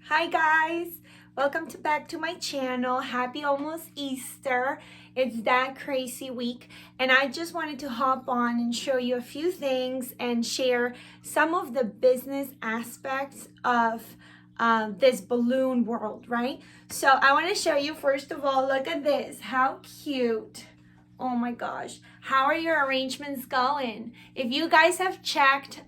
Hi guys, welcome back to my channel. Happy almost Easter. It's that crazy week and I just wanted to hop on and show you a few things and share some of the business aspects of this balloon world, right? So I want to show you, first of all, look at this. How cute. Oh my gosh. How are your arrangements going? If you guys have checked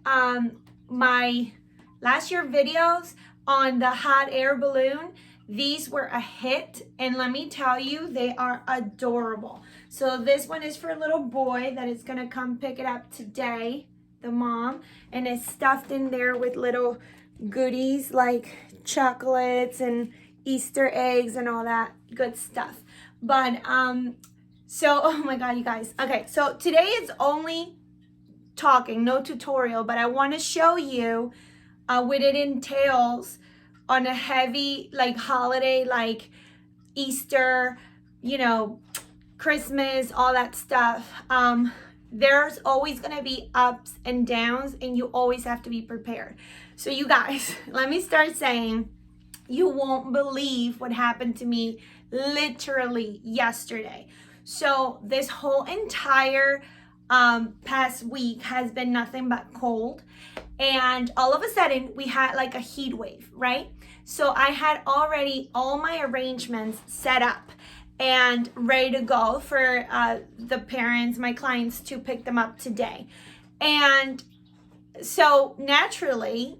my last year videos on the hot air balloon, these were a hit, and let me tell you, they are adorable. So this one is for a little boy that is gonna come pick it up today, the mom, and it's stuffed in there with little goodies like chocolates and Easter eggs and all that good stuff. But so oh my god, you guys. Okay, so today is only talking, no tutorial, but I want to show you what it entails on a heavy like holiday like Easter, Christmas, all that stuff. There's always gonna be ups and downs, and you always have to be prepared. So you guys, let me start saying, you won't believe what happened to me literally yesterday. So this whole entire past week has been nothing but cold, and all of a sudden we had like a heat wave, right? So I had already all my arrangements set up and ready to go for the parents, my clients, to pick them up today. And so naturally,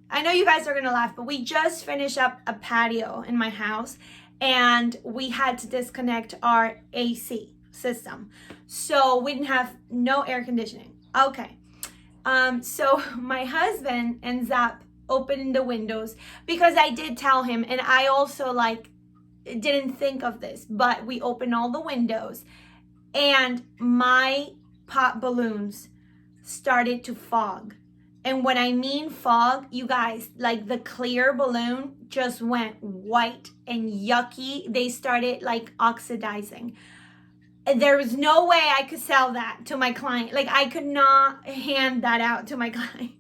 I know you guys are gonna laugh, but we just finished up a patio in my house and we had to disconnect our AC system. So we didn't have no air conditioning. Okay. So my husband ends up opening the windows because I did tell him, and I also didn't think of this, but we opened all the windows and my pop balloons started to fog. And when I mean fog, you guys, like the clear balloon just went white and yucky. They started like oxidizing. There was no way I could sell that to my client. Like I could not hand that out to my client.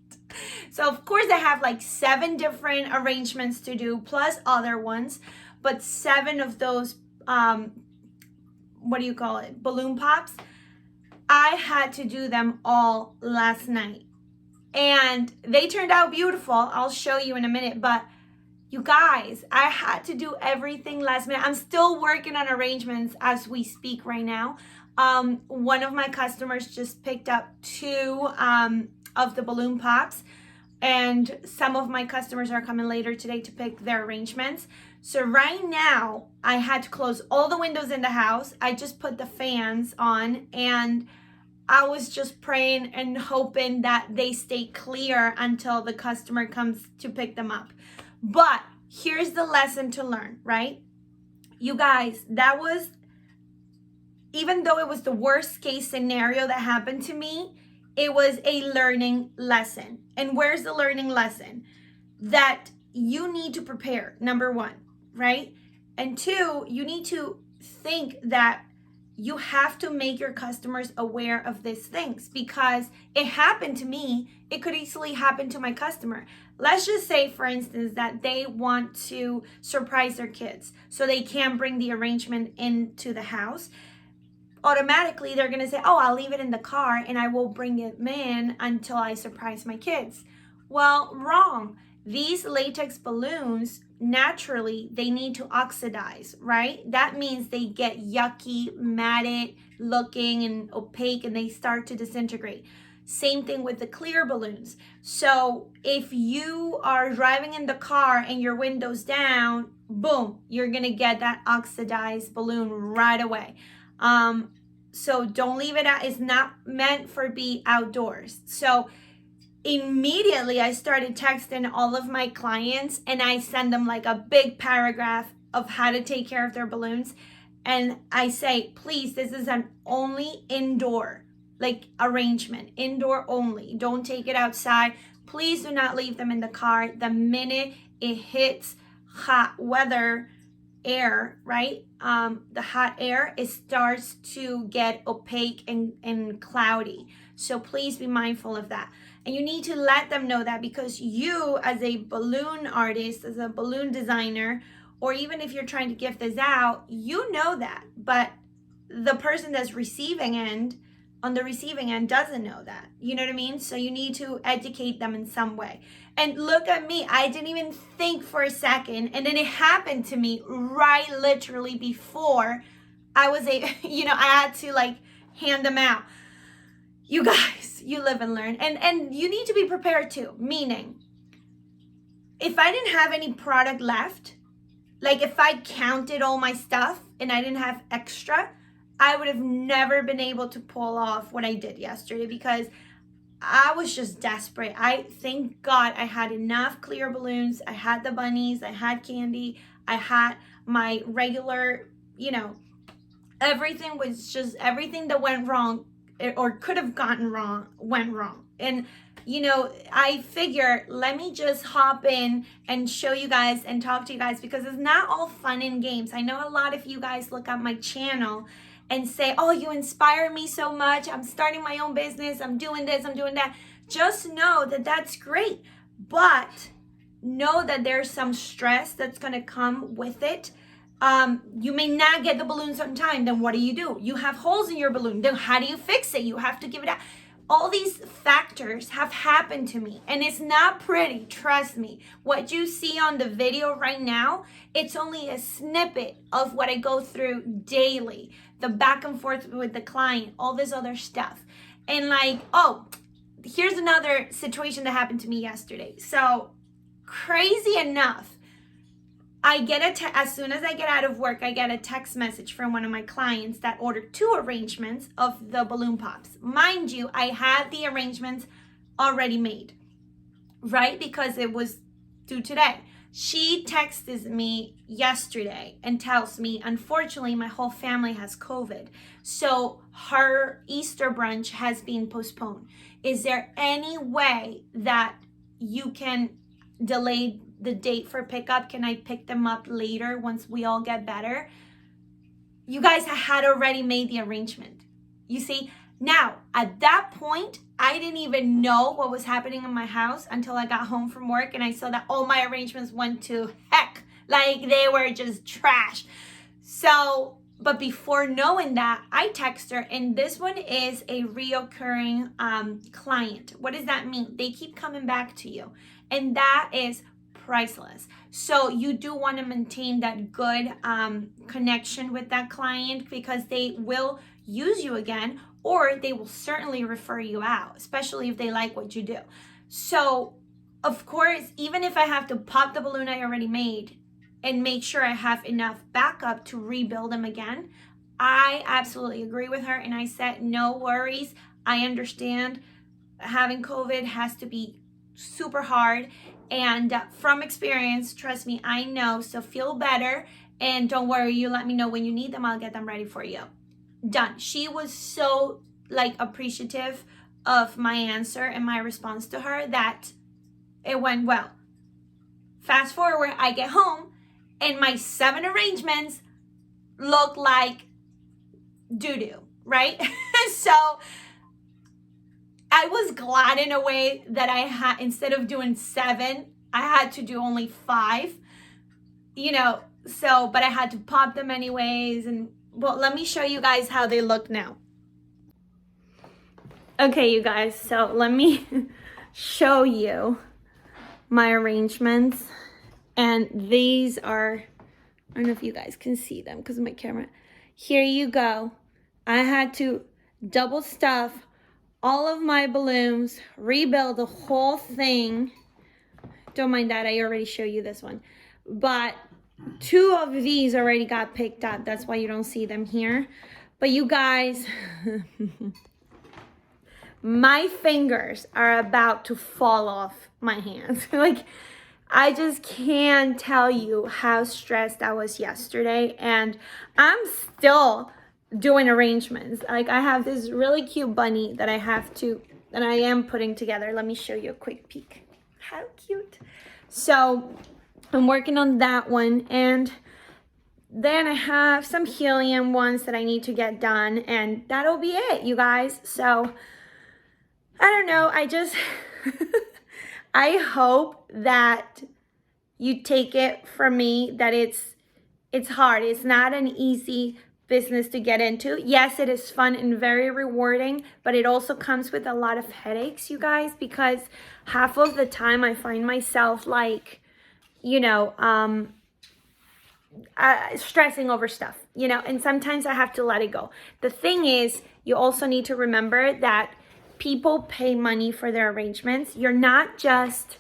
So of course I have like 7 different arrangements to do plus other ones, but 7 of those, what do you call it? Balloon pops. I had to do them all last night and they turned out beautiful. I'll show you in a minute, but you guys, I had to do everything last minute. I'm still working on arrangements as we speak right now. One of my customers just picked up 2 of the balloon pops, and some of my customers are coming later today to pick their arrangements. So right now, I had to close all the windows in the house. I just put the fans on, and I was just praying and hoping that they stay clear until the customer comes to pick them up. But here's the lesson to learn, right? You guys, that was, even though it was the worst case scenario that happened to me, it was a learning lesson. And where's the learning lesson? That you need to prepare, number 1, right? And 2, you need to think that you have to make your customers aware of these things, because it happened to me. It could easily happen to my customer. Let's just say, for instance, that they want to surprise their kids so they can bring the arrangement into the house. Automatically, they're going to say, oh, I'll leave it in the car and I will bring it in until I surprise my kids. Well, wrong. These latex balloons, naturally, they need to oxidize, right? That means they get yucky, matted looking and opaque, and they start to disintegrate. Same thing with the clear balloons. So if you are driving in the car and your window's down, boom, you're gonna get that oxidized balloon right away. So don't leave it out. It's not meant for be outdoors. So immediately I started texting all of my clients and I send them like a big paragraph of how to take care of their balloons. And I say, please, this is an only indoor like arrangement, indoor only. Don't take it outside. Please do not leave them in the car. The minute it hits hot weather, air, right? The hot air, it starts to get opaque and cloudy. So please be mindful of that. And you need to let them know that, because you, as a balloon artist, as a balloon designer, or even if you're trying to gift this out, you know that. But the person that's on the receiving end doesn't know that. You know what I mean? So you need to educate them in some way. And look at me. I didn't even think for a second. And then it happened to me right literally before I was I had to like hand them out. You guys, you live and learn. And you need to be prepared too. Meaning, if I didn't have any product left, like if I counted all my stuff and I didn't have extra, I would have never been able to pull off what I did yesterday, because I was just desperate. Thank God I had enough clear balloons. I had the bunnies, I had candy, I had my regular, everything that went wrong or could have gotten wrong, went wrong. And I figure, let me just hop in and show you guys and talk to you guys, because it's not all fun and games. I know a lot of you guys look at my channel and say, oh, you inspire me so much. I'm starting my own business. I'm doing this, I'm doing that. Just know that that's great. But know that there's some stress that's going to come with it. You may not get the balloons on time. Then what do? You have holes in your balloon. Then how do you fix it? You have to give it out. All these factors have happened to me, and it's not pretty, trust me. What you see on the video right now, it's only a snippet of what I go through daily, the back and forth with the client, all this other stuff. And here's another situation that happened to me yesterday. So crazy enough, as soon as I get out of work, I get a text message from one of my clients that ordered 2 arrangements of the balloon pops. Mind you, I had the arrangements already made, right? Because it was due today. She texts me yesterday and tells me, unfortunately, my whole family has COVID. So her Easter brunch has been postponed. Is there any way that you can delay the date for pickup? Can I pick them up later once we all get better? You guys had already made the arrangement. You see, now at that point, I didn't even know what was happening in my house until I got home from work and I saw that all my arrangements went to heck. Like they were just trash. So, but before knowing that, I text her, and this one is a reoccurring client. What does that mean? They keep coming back to you, and that is priceless. So you do want to maintain that good connection with that client, because they will use you again, or they will certainly refer you out, especially if they like what you do. So of course, even if I have to pop the balloon I already made and make sure I have enough backup to rebuild them again, I absolutely agree with her. And I said, no worries. I understand having COVID has to be super hard. And from experience, trust me, I know. So feel better. And don't worry, you let me know when you need them. I'll get them ready for you. Done. She was so appreciative of my answer and my response to her that it went well. Fast forward, I get home and my 7 arrangements look like doo-doo, right? So I was glad in a way that I had, instead of doing 7, I had to do only 5, but I had to pop them anyways. And well, let me show you guys how they look now. Okay, you guys, so let me show you my arrangements. And these are, I don't know if you guys can see them because of my camera. Here you go. I had to double stuff all of my balloons, rebuild the whole thing. Don't mind that, I already showed you this one. But 2 of these already got picked up. That's why you don't see them here. But you guys, my fingers are about to fall off my hands. I just can't tell you how stressed I was yesterday. And I'm still doing arrangements. I have this really cute bunny that I am putting together. Let me show you a quick peek. How cute. So I'm working on that one, and then I have some helium ones that I need to get done, and that'll be it, you guys. So I don't know, I hope that you take it from me that it's hard. It's not an easy business to get into. Yes, it is fun and very rewarding, but it also comes with a lot of headaches, you guys, because half of the time I find myself like, you know, stressing over stuff, you know, and sometimes I have to let it go. The thing is, you also need to remember that people pay money for their arrangements. You're not just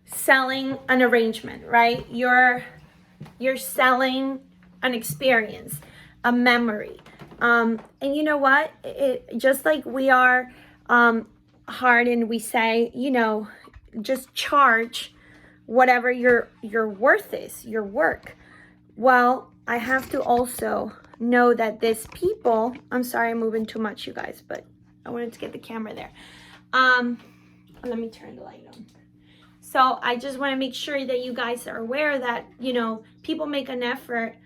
selling an arrangement, right? You're selling an experience, a memory. And you know what? It just like we are hard and we say, you know, just charge whatever your worth is, your work. Well, I have to also know that these people, I'm sorry I'm moving too much, you guys, but I wanted to get the camera there. Let me turn the light on. So I just want to make sure that you guys are aware that, you know, people make an effort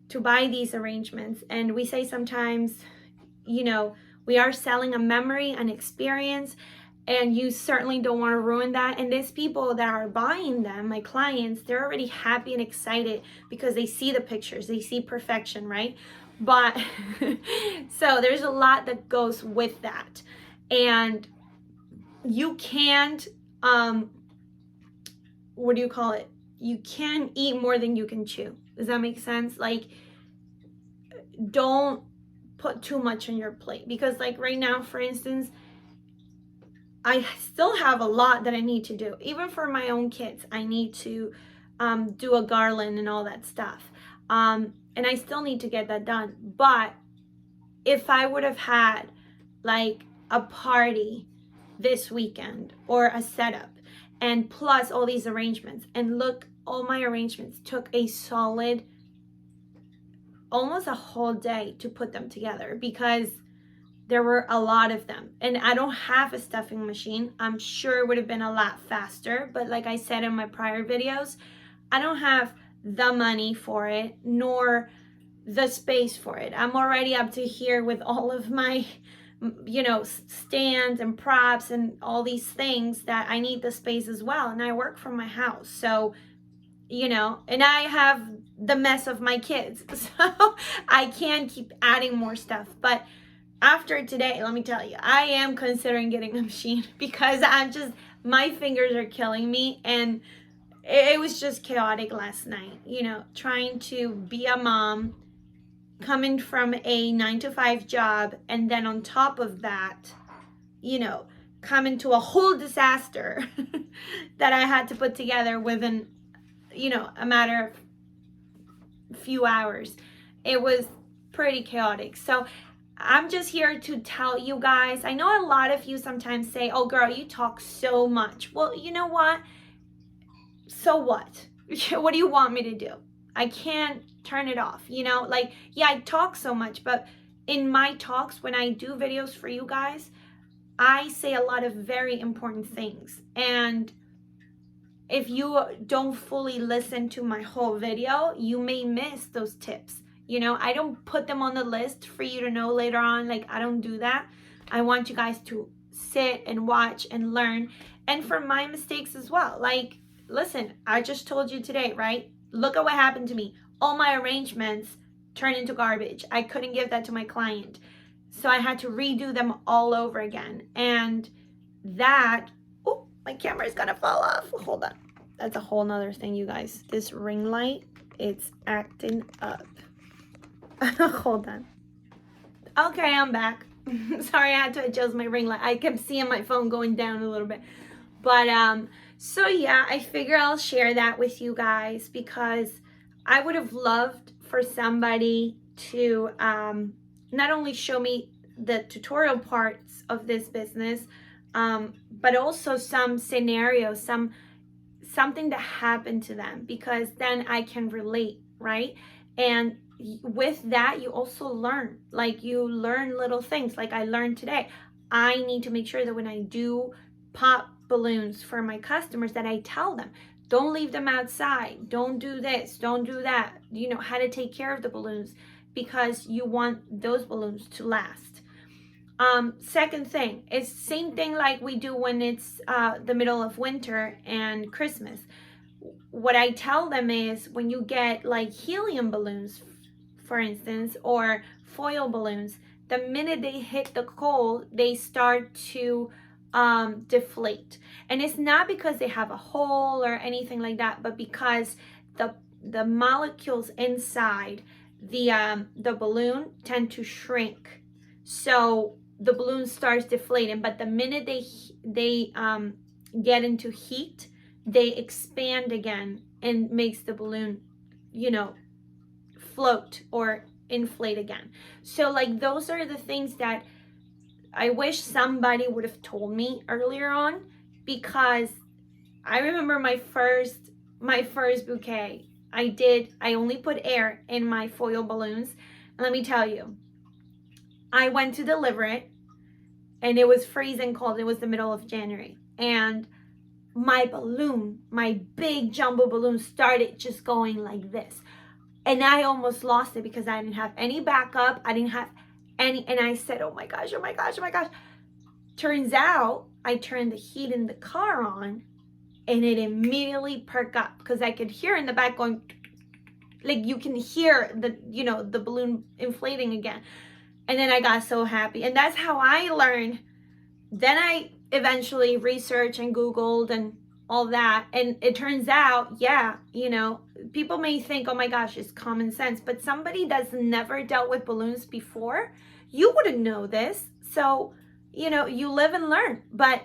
to buy these arrangements. And we say sometimes, you know, we are selling a memory, an experience, and you certainly don't want to ruin that. And these people that are buying them, my clients, they're already happy and excited because they see the pictures, they see perfection, right? But so there's a lot that goes with that. And you can't, what do you call it? You can eat more than you can chew. Does that make sense? Like, don't put too much on your plate, because like right now, for instance, I still have a lot that I need to do. Even for my own kids, I need to do a garland and all that stuff. And I still need to get that done. But if I would have had like a party this weekend or a setup, and plus all these arrangements, and look, all my arrangements took a solid, almost a whole day to put them together because there were a lot of them. And I don't have a stuffing machine. I'm sure it would have been a lot faster, but like I said in my prior videos, I don't have the money for it, nor the space for it. I'm already up to here with all of my, you know, stands and props and all these things that I need the space as well. And I work from my house. So, you know, and I have the mess of my kids. So I can keep adding more stuff. But after today, let me tell you, I am considering getting a machine because I'm just, my fingers are killing me. And it was just chaotic last night, you know, trying to be a mom, coming from a 9-to-5 job, and then on top of that, you know, coming to a whole disaster that I had to put together within, you know, a matter of few hours. It was pretty chaotic. So I'm just here to tell you guys, I know a lot of you sometimes say, oh girl, you talk so much. Well, you know what? So what? What do you want me to do? I can't turn it off, you know? Like, yeah, I talk so much, but in my talks, when I do videos for you guys, I say a lot of very important things. And if you don't fully listen to my whole video, you may miss those tips. You know, I don't put them on the list for you to know later on. Like, I don't do that. I want you guys to sit and watch and learn. And for my mistakes as well. Like, listen, I just told you today, right? Look at what happened to me. All my arrangements turned into garbage. I couldn't give that to my client. So I had to redo them all over again. And that, oh, my camera is gonna fall off. Hold on. That's a whole nother thing, you guys. This ring light, it's acting up. Hold on. Okay, I'm back. Sorry, I had to adjust my ring light. I kept seeing my phone going down a little bit. But so yeah, I figure I'll share that with you guys because I would have loved for somebody to not only show me the tutorial parts of this business, but also some scenarios, something that happened to them, because then I can relate, right? And with that, you also learn. Like, you learn little things. Like I learned today, I need to make sure that when I do pop balloons for my customers, that I tell them, don't leave them outside, don't do this, don't do that, you know, how to take care of the balloons, because you want those balloons to last. Second thing is same thing like we do when it's the middle of winter and Christmas. What I tell them is when you get like helium balloons, for instance, or foil balloons, the minute they hit the coal, they start to deflate. And it's not because they have a hole or anything like that, but because the molecules inside the balloon tend to shrink. So the balloon starts deflating, but the minute they get into heat, they expand again and makes the balloon, you know, float or inflate again. So like those are the things that I wish somebody would have told me earlier on, because I remember my first bouquet. I only put air in my foil balloons. And let me tell you, I went to deliver it and it was freezing cold. It was the middle of January. And my balloon, my big jumbo balloon, started just going like this. And I almost lost it because I didn't have any backup. I didn't have any, and I said, oh my gosh, oh my gosh, oh my gosh. Turns out I turned the heat in the car on and it immediately perked up because I could hear in the back going, like you can hear the, you know, the balloon inflating again. And then I got so happy. And that's how I learned. Then I eventually researched and Googled and all that. And it turns out, yeah, you know, people may think, oh my gosh, it's common sense. But somebody that's never dealt with balloons before, you wouldn't know this. So, you know, you live and learn. But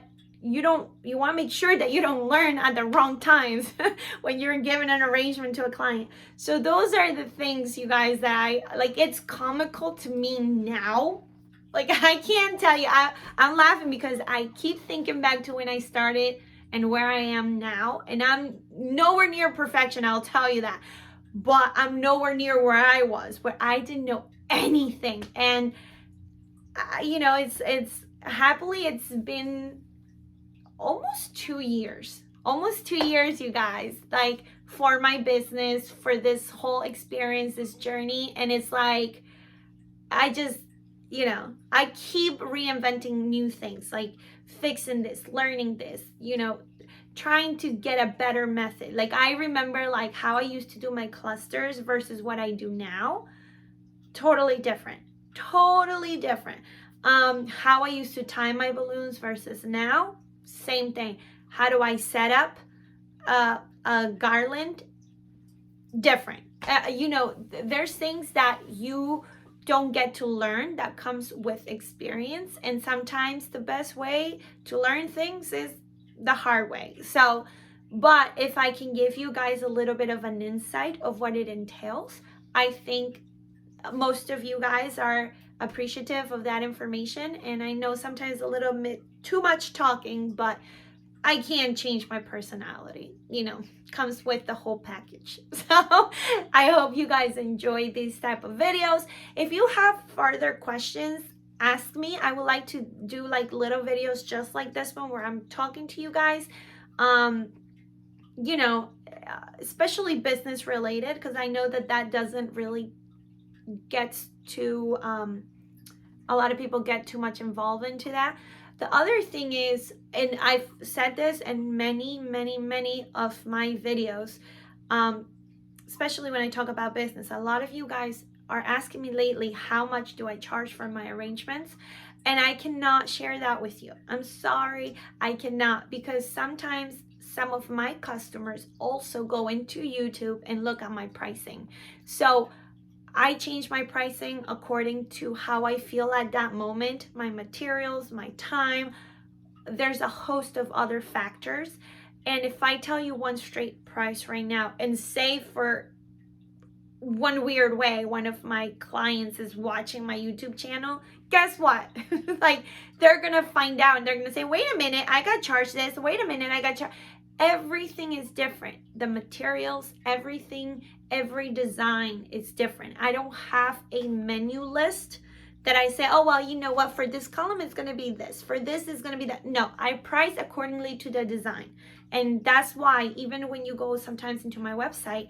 you want to make sure that you don't learn at the wrong times when you're giving an arrangement to a client. So those are the things, you guys, that I like. It's comical to me now. Like, I can't tell you, I'm laughing because I keep thinking back to when I started and where I am now. And I'm nowhere near perfection, I'll tell you that. But I'm nowhere near where I was, where I didn't know anything. And, you know, it's happily, it's been almost 2 years, you guys, like for my business, for this whole experience, this journey. And it's like, I just, you know, I keep reinventing new things, like fixing this, learning this, you know, trying to get a better method. Like I remember like how I used to do my clusters versus what I do now. Totally different. How I used to tie my balloons versus now. Same thing. How do I set up a garland? Different. You know, there's things that you don't get to learn that comes with experience. And sometimes the best way to learn things is the hard way. So, but if I can give you guys a little bit of an insight of what it entails, I think most of you guys are appreciative of that information. And I know sometimes a little bit too much talking, but I can't change my personality, you know, comes with the whole package. So I hope you guys enjoy these type of videos. If you have further questions, ask me. I would like to do like little videos just like this one where I'm talking to you guys, you know, especially business related, because I know that doesn't really get to, a lot of people get too much involved into that. The other thing is, and I've said this in many of my videos, especially when I talk about business, a lot of you guys are asking me lately, how much do I charge for my arrangements? And I cannot share that with you. I'm sorry, I cannot, because sometimes some of my customers also go into YouTube and look at my pricing. So I change my pricing according to how I feel at that moment, my materials, my time. There's a host of other factors. And if I tell you one straight price right now, and say for one weird way, one of my clients is watching my YouTube channel, guess what? Like, they're going to find out and they're going to say, wait a minute, I got charged this. Wait a minute, I got charged. Everything is different. The materials, everything, every design is different. I don't have a menu list that I say, oh, well, you know what, for this column, it's going to be this. For this, it's going to be that. No, I price accordingly to the design. And that's why even when you go sometimes into my website,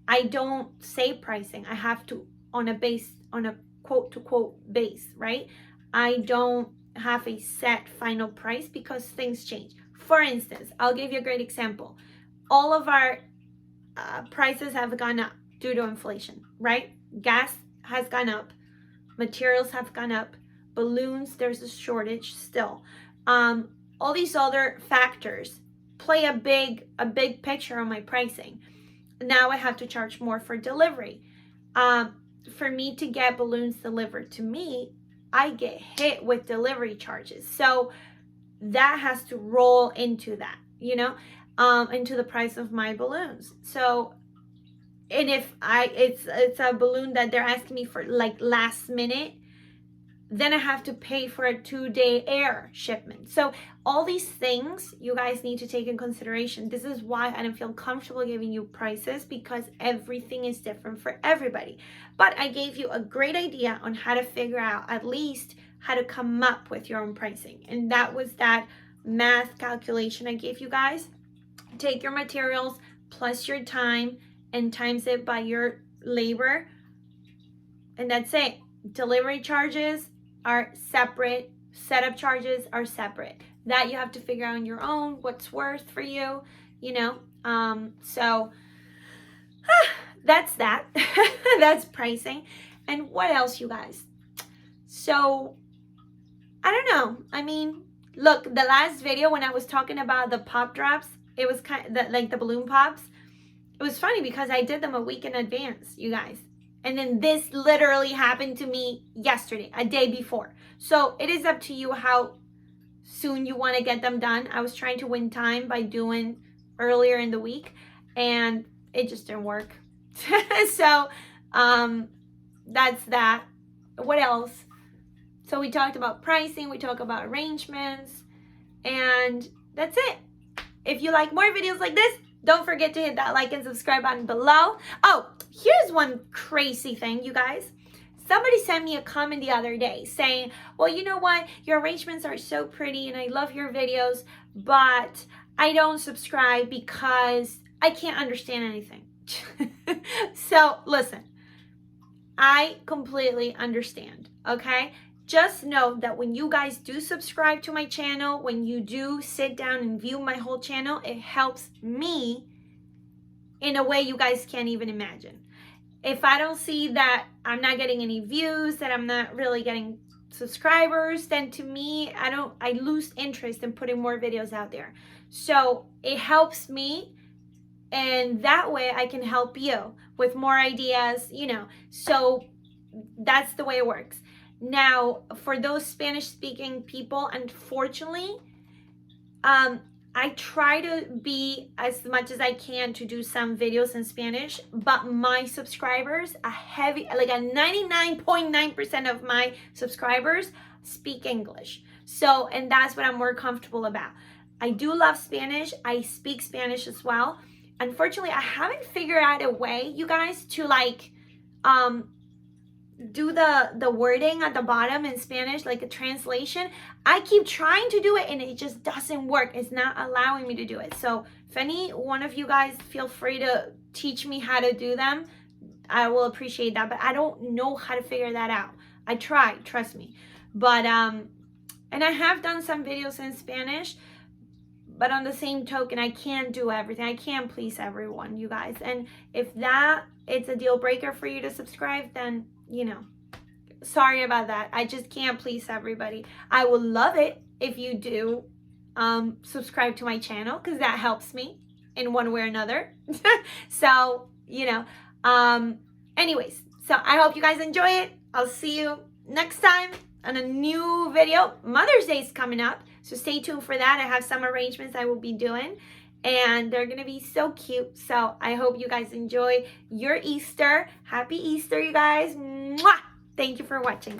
I don't say pricing. I have to on a quote to quote base, right? I don't have a set final price because things change. For instance, I'll give you a great example. All of our prices have gone up due to inflation, right? Gas has gone up, materials have gone up, balloons, there's a shortage still. All these other factors play a big picture on my pricing. Now I have to charge more for delivery. For me to get balloons delivered to me, I get hit with delivery charges. So that has to roll into that, you know, into the price of my balloons. So, and if it's a balloon that they're asking me for like last minute, then I have to pay for a 2-day air shipment. So all these things you guys need to take in consideration. This is why I don't feel comfortable giving you prices, because everything is different for everybody. But I gave you a great idea on how to figure out at least how to come up with your own pricing. And that was that math calculation I gave you guys. Take your materials plus your time and times it by your labor. And that's it. Delivery charges are separate. Setup charges are separate. That you have to figure out on your own what's worth for you, you know. So that's that. That's pricing. And what else, you guys? So I don't know. I mean, look, the last video when I was talking about the pop drops, it was kind of like the balloon pops. It was funny because I did them a week in advance, you guys. And then this literally happened to me yesterday, a day before. So it is up to you how soon you want to get them done. I was trying to win time by doing earlier in the week, and it just didn't work. So that's that. What else? So we talked about pricing, we talked about arrangements, and that's it. If you like more videos like this, don't forget to hit that like and subscribe button below. Oh, here's one crazy thing, you guys. Somebody sent me a comment the other day saying, well, you know what? Your arrangements are so pretty and I love your videos, but I don't subscribe because I can't understand anything. So listen, I completely understand, okay? Just know that when you guys do subscribe to my channel, when you do sit down and view my whole channel, it helps me in a way you guys can't even imagine. If I don't see that I'm not getting any views, that I'm not really getting subscribers, then to me, I lose interest in putting more videos out there. So it helps me, and that way I can help you with more ideas, you know. So that's the way it works. Now, for those Spanish-speaking people, unfortunately, I try to be as much as I can to do some videos in Spanish, but my subscribers, like a 99.9% of my subscribers speak English. So, and that's what I'm more comfortable about. I do love Spanish. I speak Spanish as well. Unfortunately, I haven't figured out a way, you guys, to like, do the wording at the bottom in Spanish, like a translation. I keep trying to do it and it just doesn't work. It's not allowing me to do it. So if any one of you guys feel free to teach me how to do them, I will appreciate that. But I don't know how to figure that out. I try, trust me. But and I have done some videos in Spanish, but on the same token, I can't do everything. I can't please everyone, you guys. And if it's a deal breaker for you to subscribe, then, you know, sorry about that. I just can't please everybody. I would love it if you do subscribe to my channel, because that helps me in one way or another. So, you know, anyways, so I hope you guys enjoy it. I'll see you next time on a new video. Mother's Day is coming up, so stay tuned for that. I have some arrangements I will be doing, and they're gonna be so cute. So I hope you guys enjoy your Easter. Happy Easter, you guys. Mwah! Thank you for watching.